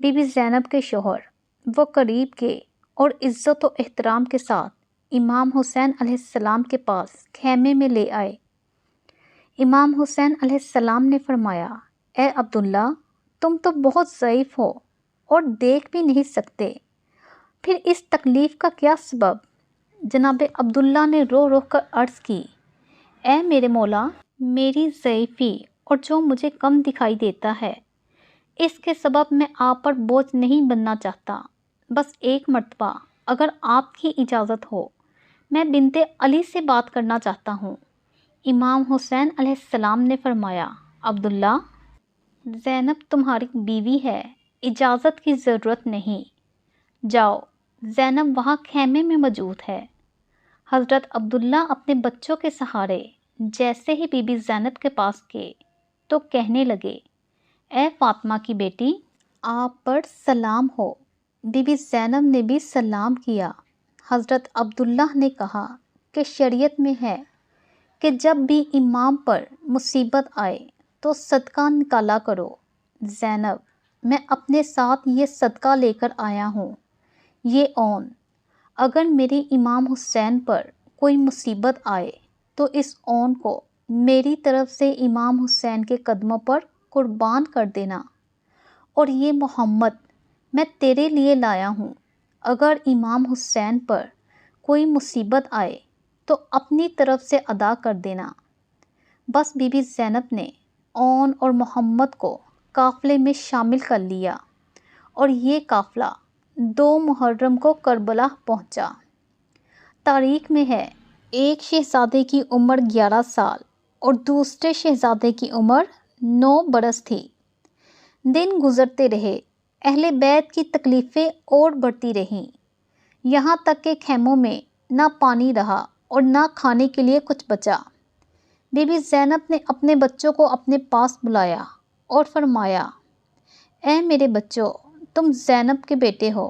Be be زینب کے شوہر وہ قریب کے اور عزت و احترام کے ساتھ امام حسین علیہ السلام کے پاس خیمے میں لے آئے۔ امام حسین علیہ السلام نے فرمایا، اے عبداللہ، تم تو بہت ضعیف ہو اور دیکھ بھی نہیں سکتے، پھر اس تکلیف کا کیا سبب؟ جناب عبداللہ نے رو رو کر عرض کی، اے میرے مولا، میری ضعیفی اور جو مجھے کم دکھائی دیتا ہے، اس کے سبب میں آپ پر بوجھ نہیں بننا چاہتا۔ بس ایک مرتبہ اگر آپ کی اجازت ہو، میں بنت علی سے بات کرنا چاہتا ہوں۔ امام حسین علیہ السلام نے فرمایا، عبداللہ، زینب تمہاری بیوی ہے، اجازت کی ضرورت نہیں، جاؤ، زینب وہاں خیمے میں موجود ہے۔ حضرت عبداللہ اپنے بچوں کے سہارے جیسے ہی بی بی زینب کے پاس گئے تو کہنے لگے، اے فاطمہ کی بیٹی، آپ پر سلام ہو۔ بی بی زینب نے بھی سلام کیا۔ حضرت عبداللہ نے کہا کہ شریعت میں ہے کہ جب بھی امام پر مصیبت آئے تو صدقہ نکالا کرو۔ زینب، میں اپنے ساتھ یہ صدقہ لے کر آیا ہوں، یہ اون۔ اگر میرے امام حسین پر کوئی مصیبت آئے تو اس اون کو میری طرف سے امام حسین کے قدموں پر قربان کر دینا، اور یہ محمد میں تیرے لیے لایا ہوں۔ اگر امام حسین پر کوئی مصیبت آئے تو اپنی طرف سے ادا کر دینا۔ بس بی بی زینب نے اون اور محمد کو قافلے میں شامل کر لیا، اور یہ قافلہ 2 محرم کو کربلا پہنچا۔ تاریخ میں ہے، ایک شہزادے کی عمر 11 سال اور دوسرے شہزادے کی عمر 9 برس تھی۔ دن گزرتے رہے، اہل بیت کی تکلیفیں اور بڑھتی رہیں، یہاں تک کہ خیموں میں نہ پانی رہا اور نہ کھانے کے لیے کچھ بچا۔ بی بی زینب نے اپنے بچوں کو اپنے پاس بلایا اور فرمایا، اے میرے بچوں، تم زینب کے بیٹے ہو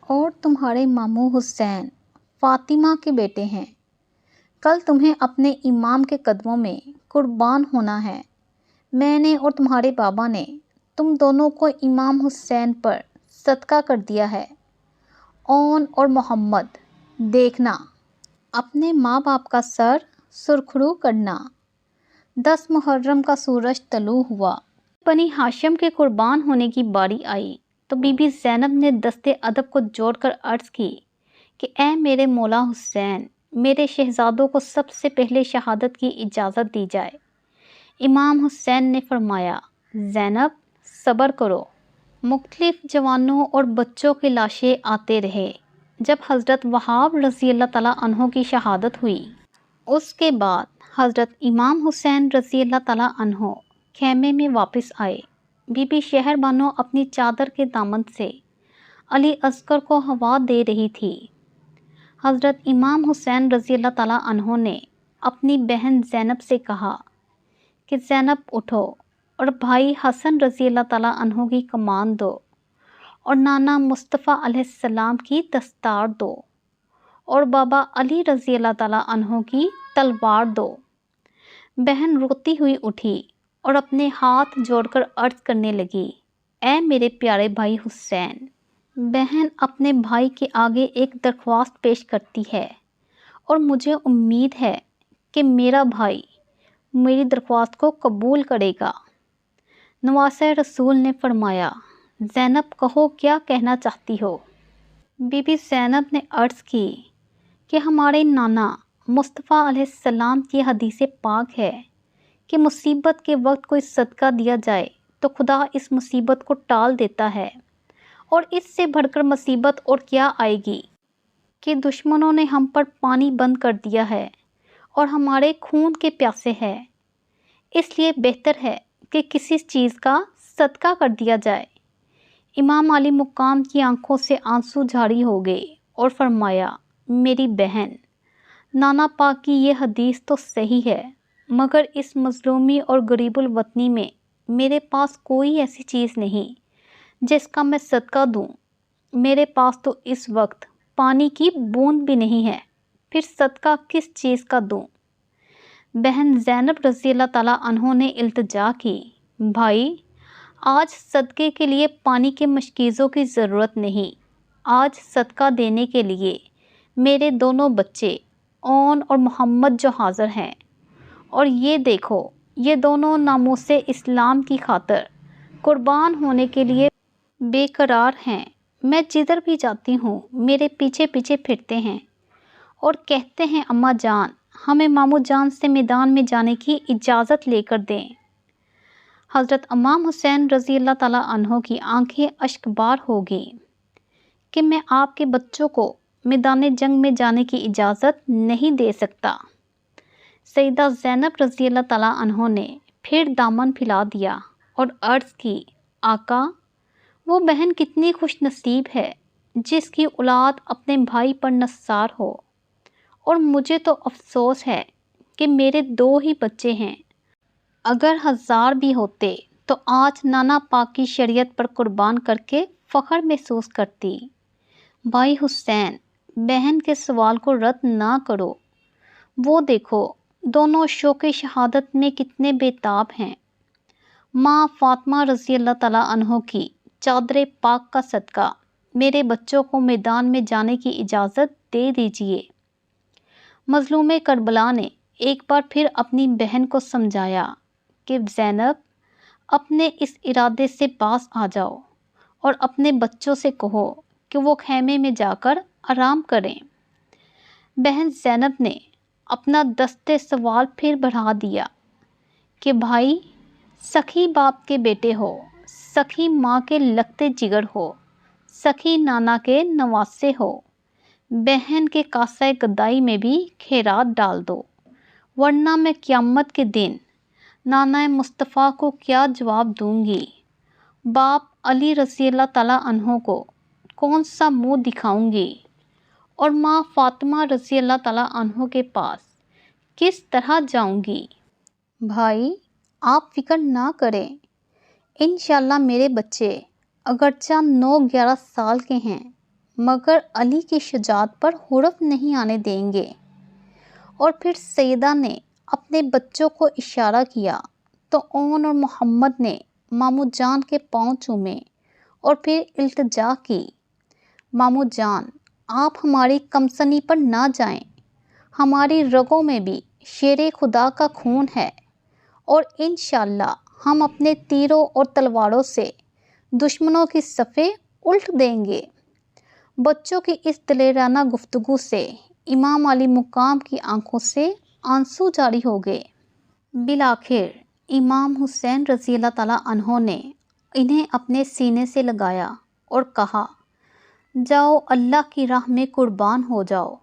اور تمہارے ماموں حسین فاطمہ کے بیٹے ہیں۔ کل تمہیں اپنے امام کے قدموں میں قربان ہونا ہے۔ میں نے اور تمہارے بابا نے تم دونوں کو امام حسین پر صدقہ کر دیا ہے۔ اون اور محمد، دیکھنا، اپنے ماں باپ کا سر سرخرو کرنا۔ 10 محرم کا سورج طلوع ہوا، بنی ہاشم کے قربان ہونے کی باری آئی تو بی بی زینب نے دست ادب کو جوڑ کر عرض کی کہ اے میرے مولا حسین، میرے شہزادوں کو سب سے پہلے شہادت کی اجازت دی جائے۔ امام حسین نے فرمایا، زینب، صبر کرو۔ مختلف جوانوں اور بچوں کی لاشیں آتے رہے۔ جب حضرت وہاب رضی اللہ تعالیٰ عنہ کی شہادت ہوئی، اس کے بعد حضرت امام حسین رضی اللہ تعالیٰ عنہ خیمے میں واپس آئے۔ بی بی شہر بانو اپنی چادر کے دامن سے علی اصغر کو ہوا دے رہی تھی۔ حضرت امام حسین رضی اللہ تعالیٰ عنہ نے اپنی بہن زینب سے کہا کہ زینب اٹھو اور بھائی حسن رضی اللہ تعالیٰ عنہ کی کمان دو اور نانا مصطفیٰ علیہ السلام کی دستار دو اور بابا علی رضی اللہ تعالیٰ عنہ کی تلوار دو۔ بہن روتی ہوئی اٹھی اور اپنے ہاتھ جوڑ کر عرض کرنے لگی، اے میرے پیارے بھائی حسین۔ بہن اپنے بھائی کے آگے ایک درخواست پیش کرتی ہے اور مجھے امید ہے کہ میرا بھائی میری درخواست کو قبول کرے گا۔ نواسہ رسول نے فرمایا، زینب کہو، کیا کہنا چاہتی ہو؟ بی بی زینب نے عرض کی کہ ہمارے نانا مصطفیٰ علیہ السلام کی حدیث پاک ہے کہ مصیبت کے وقت کوئی صدقہ دیا جائے تو خدا اس مصیبت کو ٹال دیتا ہے، اور اس سے بڑھ کر مصیبت اور کیا آئے گی کہ دشمنوں نے ہم پر پانی بند کر دیا ہے اور ہمارے خون کے پیاسے ہیں۔ اس لیے بہتر ہے کہ کسی چیز کا صدقہ کر دیا جائے۔ امام علی مقام کی آنکھوں سے آنسو جاری ہو گئے اور فرمایا، میری بہن، نانا پاک کی یہ حدیث تو صحیح ہے، مگر اس مظلومی اور غریب الوطنی میں میرے پاس کوئی ایسی چیز نہیں جس کا میں صدقہ دوں۔ میرے پاس تو اس وقت پانی کی بوند بھی نہیں ہے، پھر صدقہ کس چیز کا دوں؟ بہن زینب رضی اللہ تعالیٰ عنہ نے التجا کی، بھائی، آج صدقے کے لیے پانی کے مشکیزوں کی ضرورت نہیں، آج صدقہ دینے کے لیے میرے دونوں بچے اون اور محمد جو حاضر ہیں، اور یہ دیکھو یہ دونوں ناموس اسلام کی خاطر قربان ہونے کے لیے بے قرار ہیں۔ میں جدھر بھی جاتی ہوں میرے پیچھے پیچھے پھرتے ہیں اور کہتے ہیں اماں جان ہمیں ماموں جان سے میدان میں جانے کی اجازت لے کر دیں۔ حضرت امام حسین رضی اللہ تعالیٰ عنہ کی آنکھیں اشک بار ہو گئیں کہ میں آپ کے بچوں کو میدان جنگ میں جانے کی اجازت نہیں دے سکتا۔ سیدہ زینب رضی اللہ تعالیٰ عنہ نے پھر دامن پھیلا دیا اور عرض کی، آقا وہ بہن کتنی خوش نصیب ہے جس کی اولاد اپنے بھائی پر نثار ہو، اور مجھے تو افسوس ہے کہ میرے 2 ہی بچے ہیں، اگر 1000 بھی ہوتے تو آج نانا پاک کی شریعت پر قربان کر کے فخر محسوس کرتی۔ بھائی حسین، بہن کے سوال کو رد نہ کرو، وہ دیکھو دونوں شوق شہادت میں کتنے بے تاب ہیں۔ ماں فاطمہ رضی اللہ تعالیٰ عنہ کی چادر پاک کا صدقہ میرے بچوں کو میدان میں جانے کی اجازت دے دیجیے۔ مظلوم کربلا نے ایک بار پھر اپنی بہن کو سمجھایا کہ زینب اپنے اس ارادے سے باز آ جاؤ اور اپنے بچوں سے کہو کہ وہ خیمے میں جا کر آرام کریں۔ بہن زینب نے اپنا دستے سوال پھر بڑھا دیا کہ بھائی سخی باپ کے بیٹے ہو، سخی ماں کے لگتے جگر ہو، سخی نانا کے نواسے ہو، بہن کے کاسہ گدائی میں بھی خیرات ڈال دو، ورنہ میں قیامت کے دن نانا مصطفیٰ کو کیا جواب دوں گی؟ باپ علی رضی اللہ تعالیٰ عنہ کو کون سا منہ دکھاؤں گی؟ اور ماں فاطمہ رضی اللہ تعالیٰ عنہ کے پاس کس طرح جاؤں گی؟ بھائی آپ فکر نہ کریں، انشاءاللہ میرے بچے اگرچہ 9-11 سال کے ہیں مگر علی کی شجاعت پر حرف نہیں آنے دیں گے۔ اور پھر سیدہ نے اپنے بچوں کو اشارہ کیا تو اون اور محمد نے ماموں جان کے پاؤں چومے اور پھر التجا کی، ماموں جان آپ ہماری کمسنی پر نہ جائیں، ہماری رگوں میں بھی شیر خدا کا خون ہے، اور انشاءاللہ ہم اپنے تیروں اور تلواروں سے دشمنوں کی صفیں الٹ دیں گے۔ بچوں کی اس دلیرانہ گفتگو سے امام علی مقام کی آنکھوں سے آنسو جاری ہو گئے۔ بالآخر امام حسین رضی اللہ تعالیٰ عنہ نے انہیں اپنے سینے سے لگایا اور کہا، جاؤ اللہ کی راہ میں قربان ہو جاؤ۔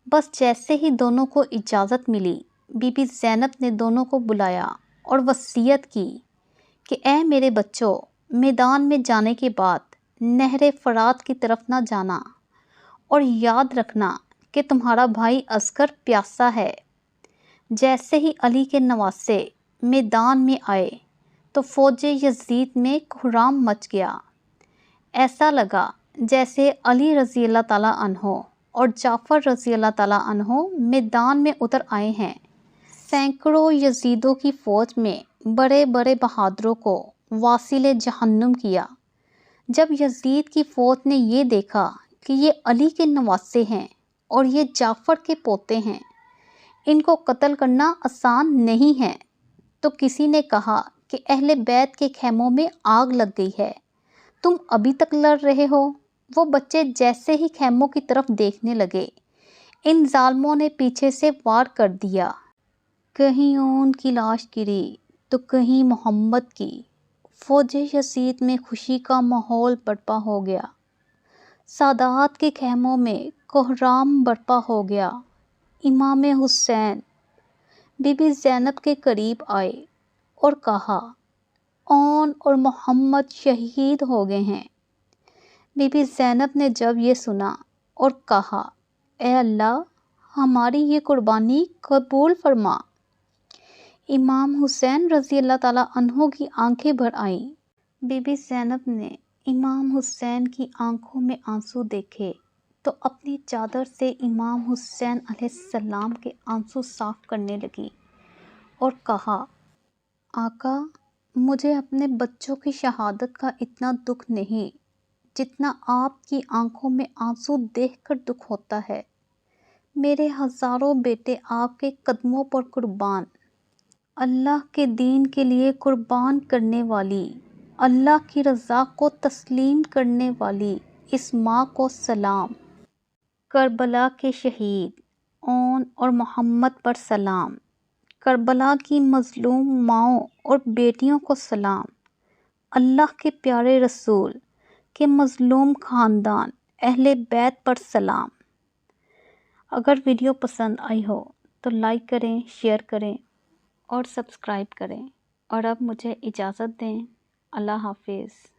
بس جیسے ہی دونوں کو اجازت ملی، بی بی زینب نے دونوں کو بلایا اور وصیت کی کہ اے میرے بچوں، میدان میں جانے کے بعد نہر فرات کی طرف نہ جانا، اور یاد رکھنا کہ تمہارا بھائی اصغر پیاسا ہے۔ جیسے ہی علی کے نواسے میدان میں آئے تو فوج یزید میں کہرام مچ گیا۔ ایسا لگا جیسے علی رضی اللہ تعالیٰ عنہ اور جعفر رضی اللہ تعالیٰ عنہ میدان میں اتر آئے ہیں۔ سینکڑوں یزیدوں کی فوج میں بڑے بڑے بہادروں کو واصل جہنم کیا۔ جب یزید کی فوج نے یہ دیکھا کہ یہ علی کے نواسے ہیں اور یہ جعفر کے پوتے ہیں، ان کو قتل کرنا آسان نہیں ہے، تو کسی نے کہا کہ اہل بیت کے خیموں میں آگ لگ گئی ہے، تم ابھی تک لڑ رہے ہو؟ وہ بچے جیسے ہی خیموں کی طرف دیکھنے لگے، ان ظالموں نے پیچھے سے وار کر دیا۔ کہیں اون کی لاش گری تو کہیں محمد کی۔ فوج یزید میں خوشی کا ماحول برپا ہو گیا، سادات کے خیموں میں کہرام برپا ہو گیا۔ امام حسین بی بی زینب کے قریب آئے اور کہا، اون اور محمد شہید ہو گئے ہیں۔ بی بی زینب نے جب یہ سنا اور کہا، اے اللہ ہماری یہ قربانی قبول فرما۔ امام حسین رضی اللہ تعالیٰ عنہ کی آنکھیں بھر آئیں۔ بی بی زینب نے امام حسین کی آنکھوں میں آنسو دیکھے تو اپنی چادر سے امام حسین علیہ السلام کے آنسو صاف کرنے لگی اور کہا، آقا مجھے اپنے بچوں کی شہادت کا اتنا دکھ نہیں جتنا آپ کی آنکھوں میں آنسو دیکھ کر دکھ ہوتا ہے۔ میرے ہزاروں بیٹے آپ کے قدموں پر قربان، اللہ کے دین کے لیے قربان کرنے والی، اللہ کی رضا کو تسلیم کرنے والی اس ماں کو سلام۔ کربلا کے شہید اون اور محمد پر سلام۔ کربلا کی مظلوم ماؤں اور بیٹیوں کو سلام۔ اللہ کے پیارے رسول کے مظلوم خاندان اہل بیت پر سلام۔ اگر ویڈیو پسند آئی ہو تو لائک کریں، شیئر کریں اور سبسکرائب کریں، اور اب مجھے اجازت دیں۔ اللہ حافظ۔